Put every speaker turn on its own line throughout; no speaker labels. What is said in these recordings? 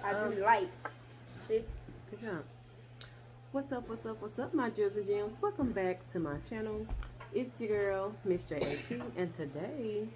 I do like. See?
Good job. What's up, what's up, what's up, my jewels and gems? Welcome back to my channel. It's your girl, Miss JAT, and today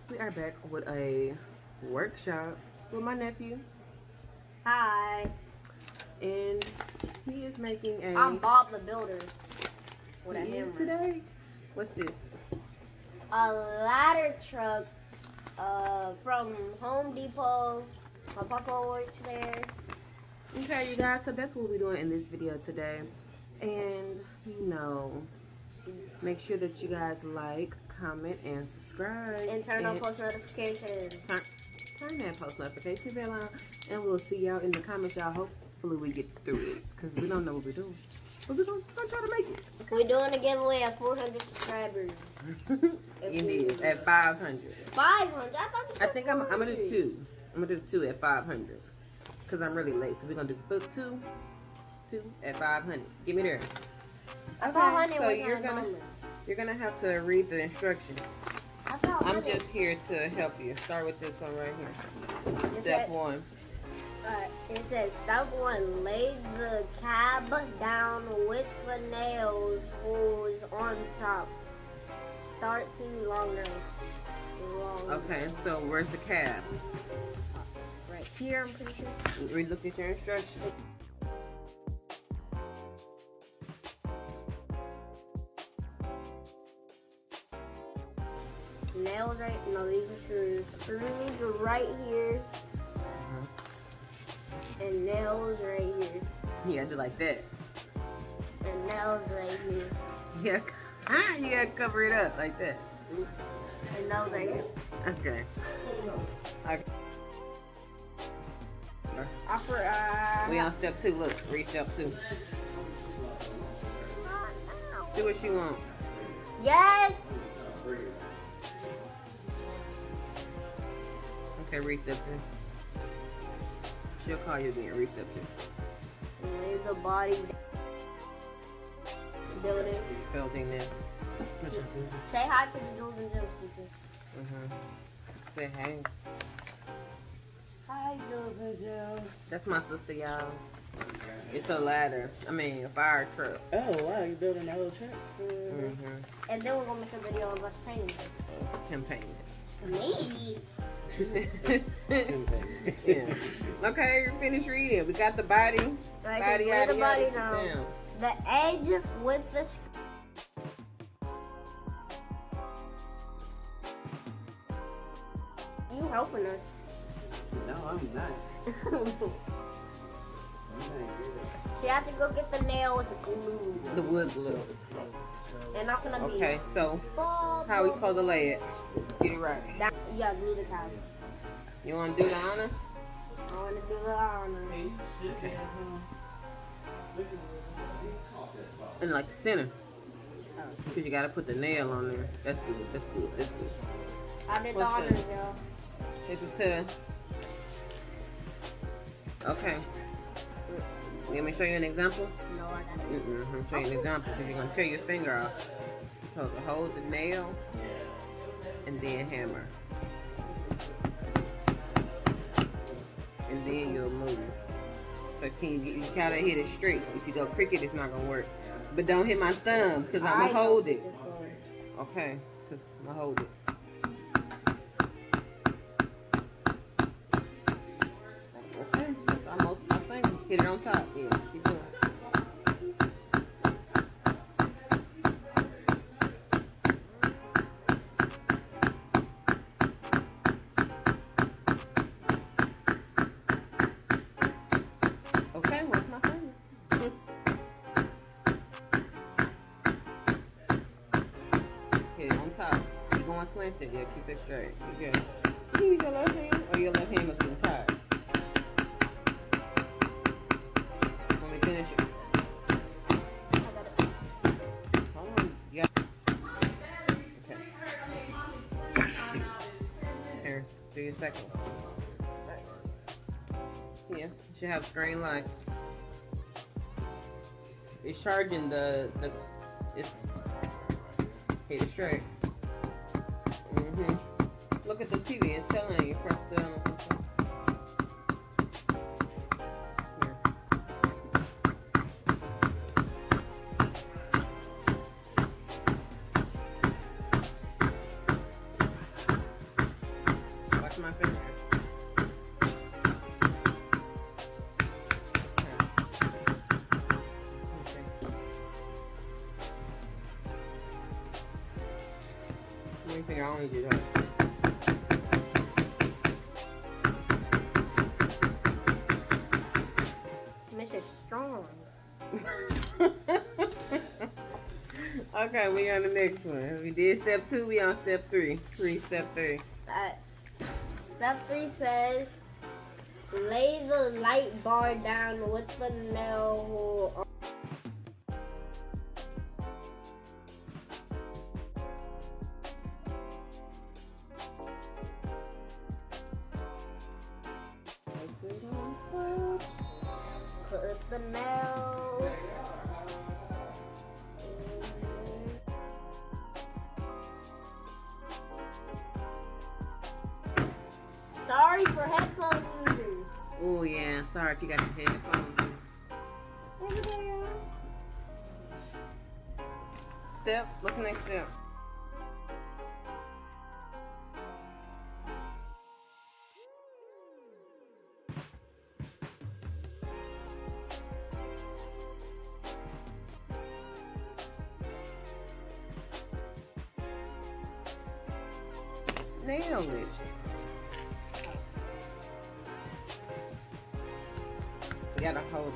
we are back with a workshop with my nephew.
Hi.
And he is making a...
I'm Bob the Builder. What
he is today? What's this?
A ladder truck from Home Depot. My papa works there.
Okay, you guys, so that's what we're doing in this video today. And, you know, make sure that you guys like, comment, and subscribe.
And turn on post notifications.
Turn that post notification bell on. And we'll see y'all in the comments, y'all. Hopefully we get through this, because we don't know what we're doing. But we're going to try to make it. Okay?
We're doing a giveaway at 400 subscribers.
Indeed, at 500.
500?
I think I'm going to do 2. I'm going to do 2 at 500. Because I'm really late. So we're going to do 2 at 500. Give me there. Okay, so you're gonna have to read the instructions. I'm just here to help you. Start with this one right here. Step 1.
It says, step 1, lay the cab down with the nails holes on top. Start to long nose.
Okay, so where's the cab?
Right here, I'm pretty sure.
Look at your instructions.
Nails right, no, these are screws. Screws are right here. And nails right here.
You gotta do like that.
And nails right here.
Yeah, you gotta cover it up like that.
And nails right here.
Okay. We on step 2. Look, read step 2. Do what you want.
Yes.
Okay, read step 2. She'll call you again. Read step 2.
Lay the body building.
Building this.
Say hi to the jewels and gems people.
Say hey.
Hi, jewels and gems.
That's my sister, y'all. It's a ladder. I mean, a fire truck.
Oh, wow, you're building a whole truck?
And then we're going to make a video of us painting it.
Him painting it.
Me?
Yeah. Okay, finish reading. We got the body.
Right,
Body
so
out
the
of
body
here.
now.
Down.
The edge with the... You helping us.
No, I'm not.
She has to go get the nail with the glue.
The wood glue.
And not gonna be.
Okay, so how we supposed to lay it? Get it right.
Yeah, glue the cab.
You want to do the honors?
I want to do the honors.
Okay. And like the center. Because you got to put the nail on there. That's good. That's good. That's good.
I did the honors, y'all.
Hit the center. Okay. You want me to show you an example?
No, I got it.
I'm going to show you an example because you're going to tear your finger off. So hold the nail and then hammer. And then you'll move. So you gotta hit it straight. If you go crooked, it's not gonna work. But don't hit my thumb because I'm gonna hold it. Okay, because I'm gonna hold it. Okay, that's almost my finger. Hit it on top. Yeah, keep going. Okay, where's my finger? Hit it on top. Keep going slanted. Yeah, keep it straight. You good. You use your left hand, or your left hand must be tired. Let me finish it. Hold on. Yeah. Okay. Here, do your second one. Yeah, you should have screen light. It's charging it's Hit it straight. Look at the TV. It's telling you. Press down. Watch my finger. I think I only do that.
Mr. Strong.
Okay, we on the next one. We did step 2, we on step 3. Step 3.
Step 3 says, lay the light bar down with the nail hole. Put the nail. Sorry for headphone users.
Oh yeah, sorry if you got your headphones in.
Over there.
Step, what's the next step? Nail it. You gotta hold it.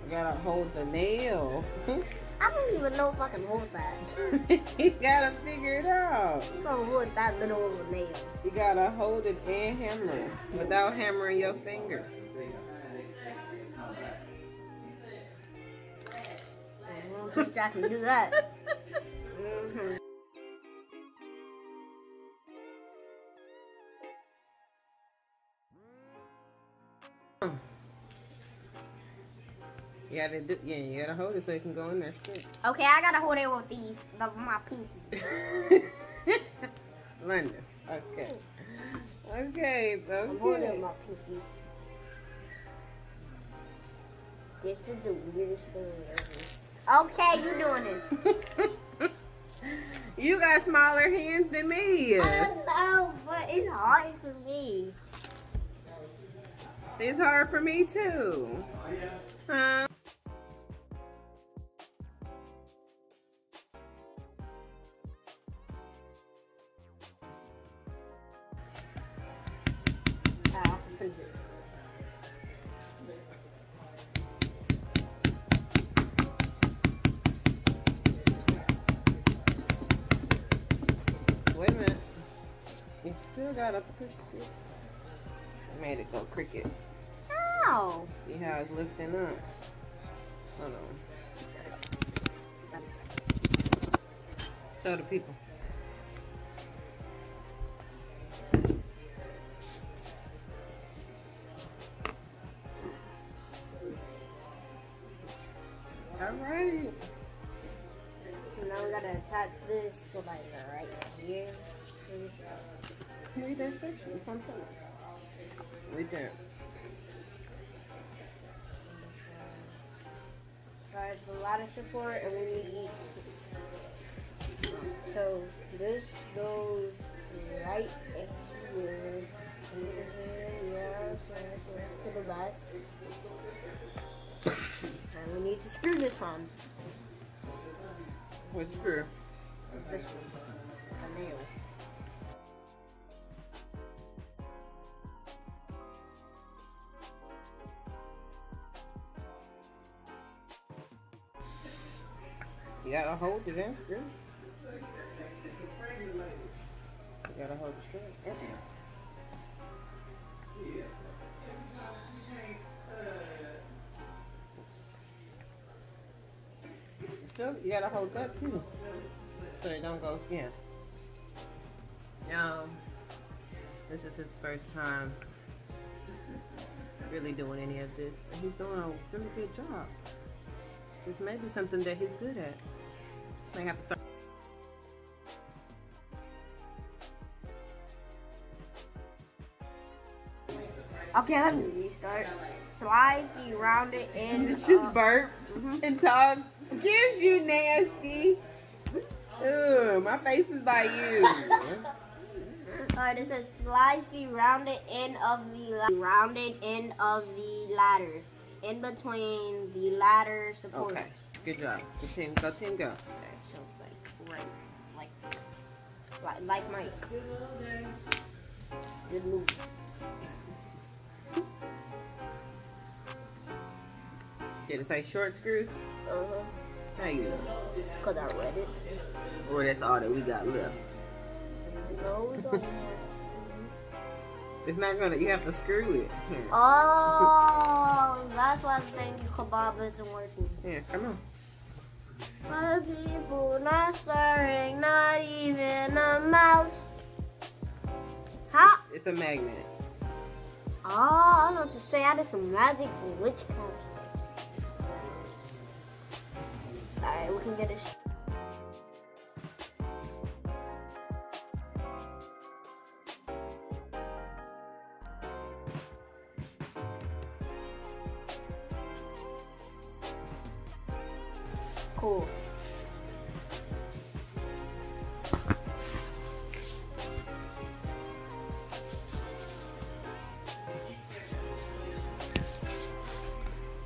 You gotta hold the nail.
I don't even know if I can hold that.
You gotta figure it out.
I'm gonna hold that little nail.
You gotta hold it and hammer it without hammering your fingers.
I'm pretty sure I can do that.
You gotta do, yeah, you gotta hold it so it can go in there straight.
Okay, I gotta hold it with these, my pinky.
London. Okay. Okay.
I'm holding my pinky. This is the weirdest thing ever. Okay, you doing this.
You got smaller hands than me.
I know, but it's hard for me.
It's hard for me too. Huh? Wait a minute. You still gotta push this. I made it go cricket.
Ow!
See how it's lifting up? Hold on. Show the people. Alright.
Now we gotta attach this so like right here.
Read that section. Right there.
Guys, a lot of support and we need each. So this goes right here. Yes, to the back. And we need to screw this on.
What screw?
This one. A nail.
You gotta hold it and screw. You gotta hold it straight. Still, you gotta hold that too, so it don't go. Yeah. This is his first time really doing any of this, and he's doing a really good job. This may be something that he's good at. May have to start.
Okay, let me restart. Slide the rounded end.
Just burp and talk. Excuse you, nasty. Ooh, my face is by you.
Alright, it says slide the rounded end of the ladder in between the ladder supports.
Okay, good job. Go team, go team, go.
Okay, so like Mike. Good move.
Did it say short screws? How you know?
Cause I read it.
Or that's all that we got left.
No, we don't.
It's not gonna. You have to screw it. Here.
Oh, that's why I'm thinking kebab isn't working.
Yeah, come on.
My people not stirring, not even a mouse. How?
It's a magnet.
Oh, I don't know what to say. I did some magic and witchcraft. Alright, we can get it. Cool.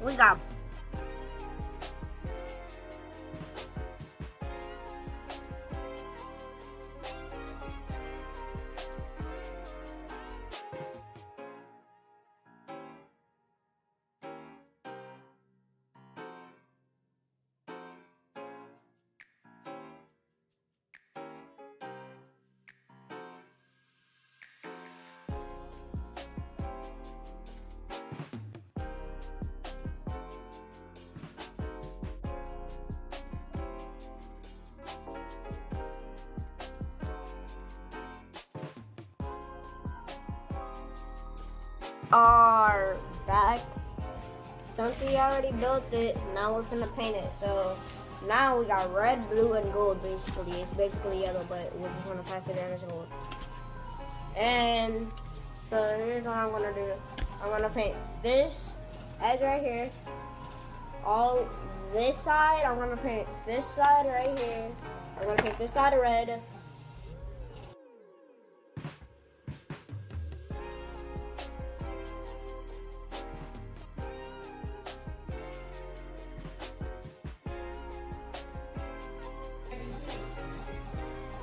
We got our back. Since we already built it, now we're gonna paint it. So now we got red, blue, and gold basically. It's basically yellow, but we're just gonna pass it down as gold. And so here's what I'm gonna do. I'm gonna paint this edge right here. All this side, I'm gonna paint this side right here. I'm gonna paint this side red.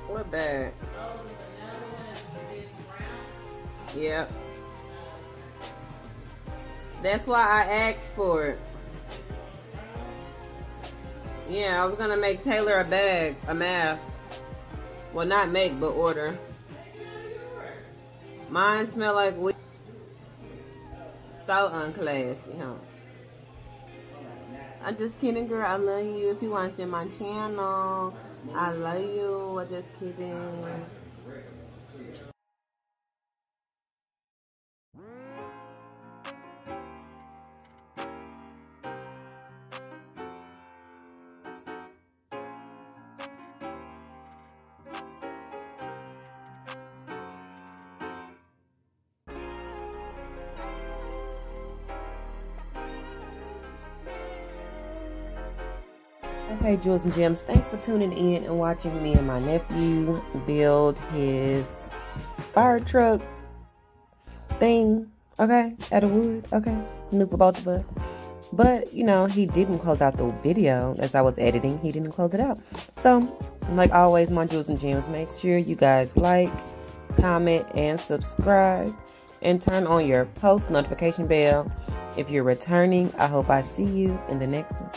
What bag? Yep. That's why I asked for it. Yeah, I was gonna make Taylor a bag, a mask. Well, not make, but order. Mine smell like weed. So unclassy, huh? I'm just kidding, girl. I love you. If you watching my channel, I love you. I'm just kidding. Okay, Jewels and Gems, thanks for tuning in and watching me and my nephew build his fire truck thing, okay, out of wood, okay, new for both of us. But, you know, he didn't close out the video as I was editing. He didn't close it out. So, like always, my Jewels and Gems, make sure you guys like, comment, and subscribe. And turn on your post notification bell. If you're returning, I hope I see you in the next one.